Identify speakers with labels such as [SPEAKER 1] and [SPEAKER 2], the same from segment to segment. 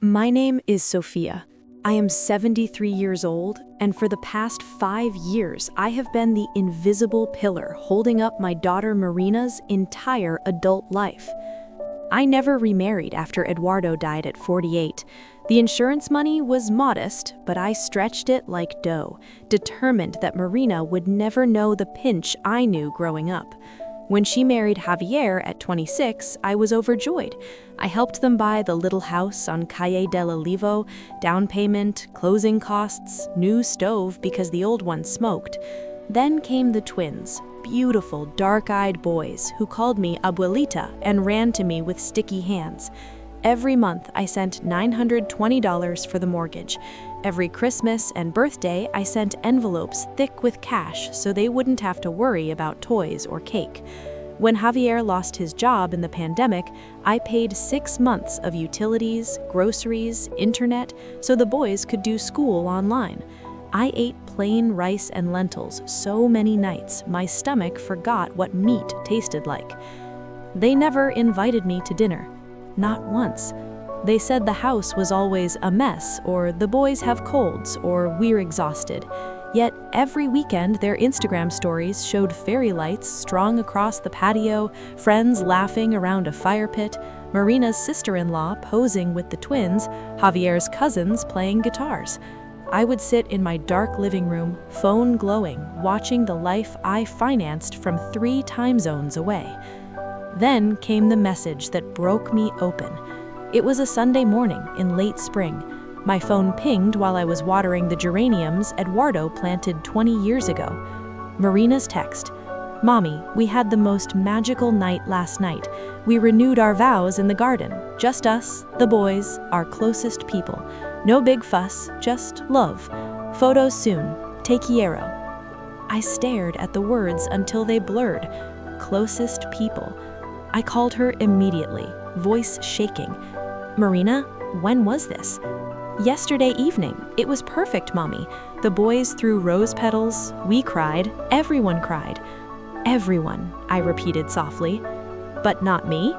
[SPEAKER 1] My name is Sofia. I am 73 years old, and for the past 5 years, I have been the invisible pillar holding up my daughter Marina's entire adult life. I never remarried after Eduardo died at 48. The insurance money was modest, but I stretched it like dough, determined that Marina would never know the pinch I knew growing up. When she married Javier at 26, I was overjoyed. I helped them buy the little house on Calle del Olivo, down payment, closing costs, new stove because the old one smoked. Then came the twins, beautiful, dark-eyed boys who called me abuelita and ran to me with sticky hands. Every month, I sent $920 for the mortgage. Every Christmas and birthday, I sent envelopes thick with cash so they wouldn't have to worry about toys or cake. When Javier lost his job in the pandemic, I paid 6 months of utilities, groceries, internet, so the boys could do school online. I ate plain rice and lentils so many nights, my stomach forgot what meat tasted like. They never invited me to dinner. Not once. They said the house was always a mess, or the boys have colds, or we're exhausted. Yet every weekend their Instagram stories showed fairy lights strung across the patio, friends laughing around a fire pit, Marina's sister-in-law posing with the twins, Javier's cousins playing guitars. I would sit in my dark living room, phone glowing, watching the life I financed from 3 time zones away. Then came the message that broke me open. It was a Sunday morning in late spring. My phone pinged while I was watering the geraniums Eduardo planted 20 years ago. Marina's text: "Mommy, we had the most magical night last night. We renewed our vows in the garden. Just us, the boys, our closest people. No big fuss, just love. Photos soon. Te quiero." I stared at the words until they blurred. Closest people. I called her immediately, voice shaking. "Marina, when was this?" "Yesterday evening. It was perfect, Mommy. The boys threw rose petals, we cried, everyone cried." "Everyone," I repeated softly. "But not me?"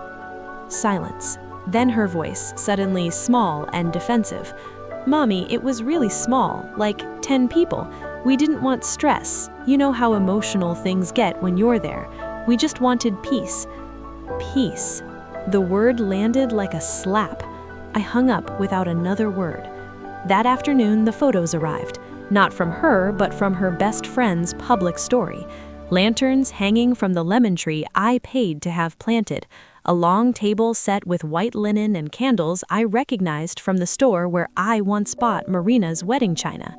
[SPEAKER 1] Silence. Then her voice, suddenly small and defensive. "Mommy, it was really small, like 10 people. We didn't want stress. You know how emotional things get when you're there. We just wanted peace." Peace. The word landed like a slap. I hung up without another word. That afternoon, the photos arrived. Not from her, but from her best friend's public story. Lanterns hanging from the lemon tree I paid to have planted. A long table set with white linen and candles I recognized from the store where I once bought Marina's wedding china.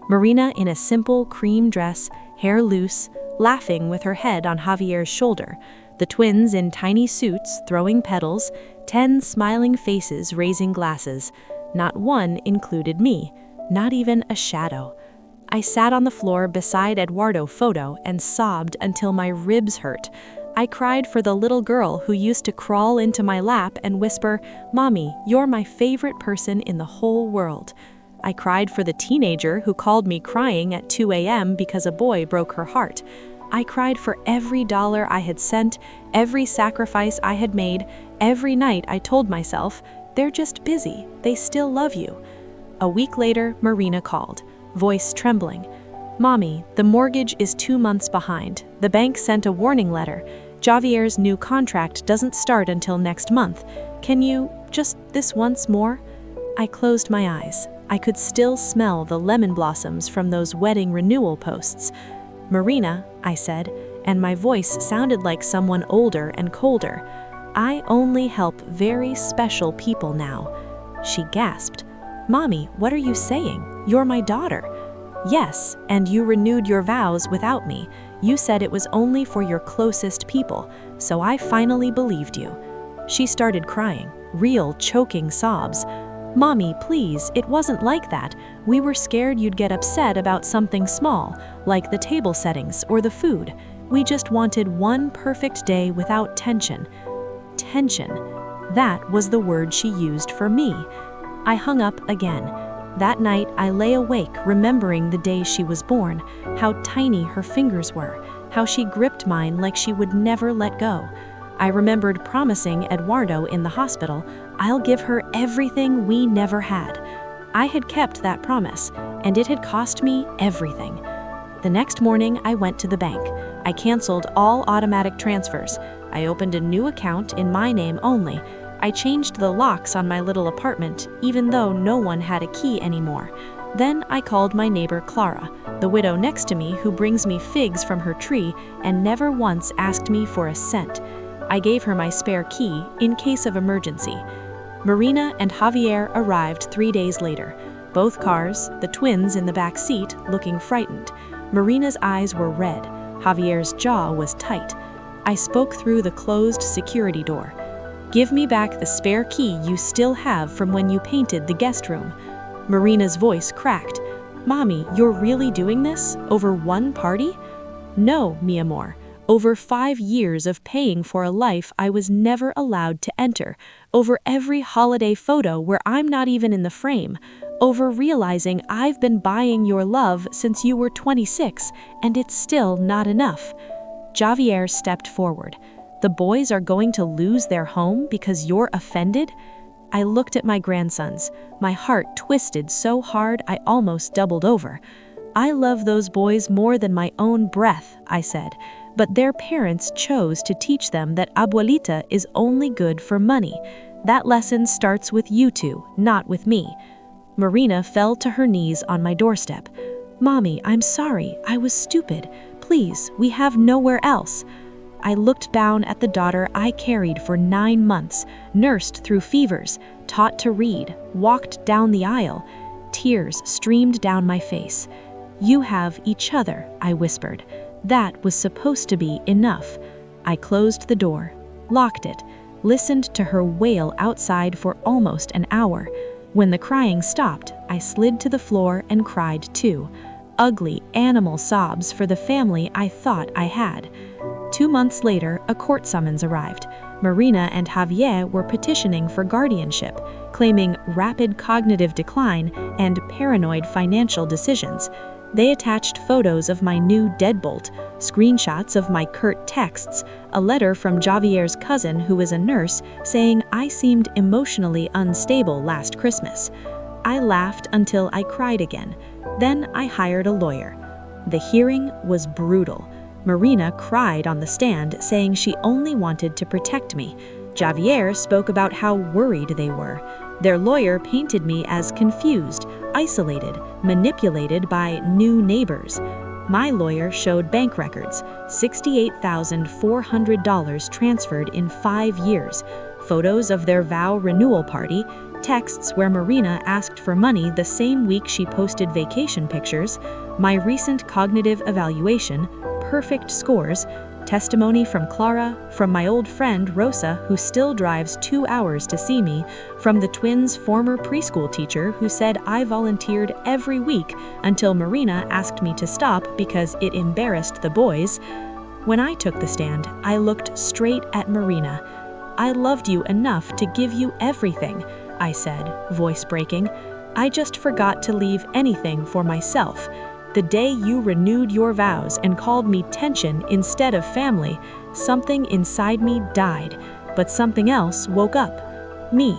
[SPEAKER 1] Marina in a simple cream dress, hair loose, laughing with her head on Javier's shoulder. The twins in tiny suits throwing petals, 10 smiling faces raising glasses. Not one included me, not even a shadow. I sat on the floor beside Eduardo's photo and sobbed until my ribs hurt. I cried for the little girl who used to crawl into my lap and whisper, "Mommy, you're my favorite person in the whole world." I cried for the teenager who called me crying at 2 a.m. because a boy broke her heart. I cried for every dollar I had sent, every sacrifice I had made, every night I told myself, "They're just busy, they still love you." A week later, Marina called, voice trembling. "Mommy, the mortgage is 2 months behind. The bank sent a warning letter. Javier's new contract doesn't start until next month. Can you, just this once more?" I closed my eyes. I could still smell the lemon blossoms from those wedding renewal posts. "Marina," I said, and my voice sounded like someone older and colder. "I only help very special people now." She gasped. "Mommy, what are you saying? You're my daughter." "Yes, and you renewed your vows without me. You said it was only for your closest people, so I finally believed you." She started crying, real choking sobs. "Mommy, please, it wasn't like that. We were scared you'd get upset about something small, like the table settings or the food. We just wanted one perfect day without tension." Tension. That was the word she used for me. I hung up again. That night, I lay awake remembering the day she was born, how tiny her fingers were, how she gripped mine like she would never let go. I remembered promising Eduardo in the hospital, I'll give her everything we never had. I had kept that promise, and it had cost me everything. The next morning, I went to the bank. I canceled all automatic transfers. I opened a new account in my name only. I changed the locks on my little apartment, even though no one had a key anymore. Then I called my neighbor Clara, the widow next to me who brings me figs from her tree and never once asked me for a cent. I gave her my spare key in case of emergency. Marina and Javier arrived 3 days later. Both cars, the twins in the back seat, looking frightened. Marina's eyes were red. Javier's jaw was tight. I spoke through the closed security door. "Give me back the spare key you still have from when you painted the guest room." Marina's voice cracked. "Mommy, you're really doing this? Over one party?" "No, mi amor. Over 5 years of paying for a life I was never allowed to enter. Over every holiday photo where I'm not even in the frame. Over realizing I've been buying your love since you were 26, and it's still not enough." Javier stepped forward. "The boys are going to lose their home because you're offended?" I looked at my grandsons. My heart twisted so hard I almost doubled over. "I love those boys more than my own breath," I said, "but their parents chose to teach them that abuelita is only good for money. That lesson starts with you two, not with me." Marina fell to her knees on my doorstep. "Mommy, I'm sorry. I was stupid. Please, we have nowhere else." I looked down at the daughter I carried for 9 months, nursed through fevers, taught to read, walked down the aisle. Tears streamed down my face. "You have each other," I whispered. That was supposed to be enough. I closed the door, locked it, listened to her wail outside for almost an hour. When the crying stopped, I slid to the floor and cried too. Ugly animal sobs for the family I thought I had. 2 months later, a court summons arrived. Marina and Javier were petitioning for guardianship, claiming rapid cognitive decline and paranoid financial decisions. They attached photos of my new deadbolt, screenshots of my curt texts, a letter from Javier's cousin who is a nurse saying I seemed emotionally unstable last Christmas. I laughed until I cried again. Then I hired a lawyer. The hearing was brutal. Marina cried on the stand, saying she only wanted to protect me. Javier spoke about how worried they were. Their lawyer painted me as confused, isolated, manipulated by new neighbors. My lawyer showed bank records, $68,400 transferred in 5 years, photos of their vow renewal party, texts where Marina asked for money the same week she posted vacation pictures, my recent cognitive evaluation, perfect scores, testimony from Clara, from my old friend Rosa, who still drives 2 hours to see me, from the twins' former preschool teacher who said I volunteered every week until Marina asked me to stop because it embarrassed the boys. When I took the stand, I looked straight at Marina. "I loved you enough to give you everything," I said, voice breaking. "I just forgot to leave anything for myself. The day you renewed your vows and called me tension instead of family, something inside me died, but something else woke up. Me."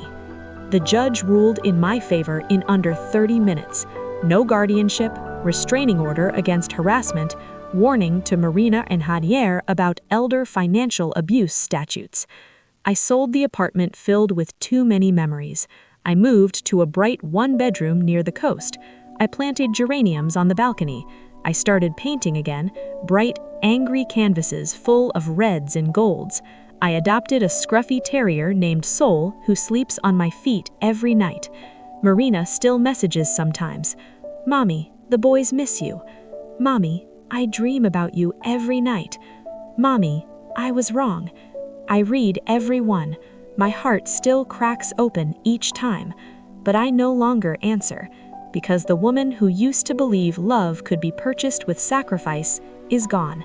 [SPEAKER 1] The judge ruled in my favor in under 30 minutes. No guardianship, restraining order against harassment, warning to Marina and Javier about elder financial abuse statutes. I sold the apartment filled with too many memories. I moved to a bright 1-bedroom near the coast. I planted geraniums on the balcony. I started painting again, bright, angry canvases full of reds and golds. I adopted a scruffy terrier named Soul who sleeps on my feet every night. Marina still messages sometimes. "Mommy, the boys miss you. Mommy, I dream about you every night. Mommy, I was wrong." I read every one. My heart still cracks open each time, but I no longer answer. Because the woman who used to believe love could be purchased with sacrifice is gone.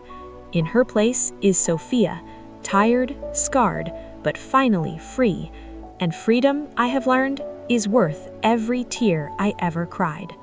[SPEAKER 1] In her place is Sofia, tired, scarred, but finally free. And freedom, I have learned, is worth every tear I ever cried.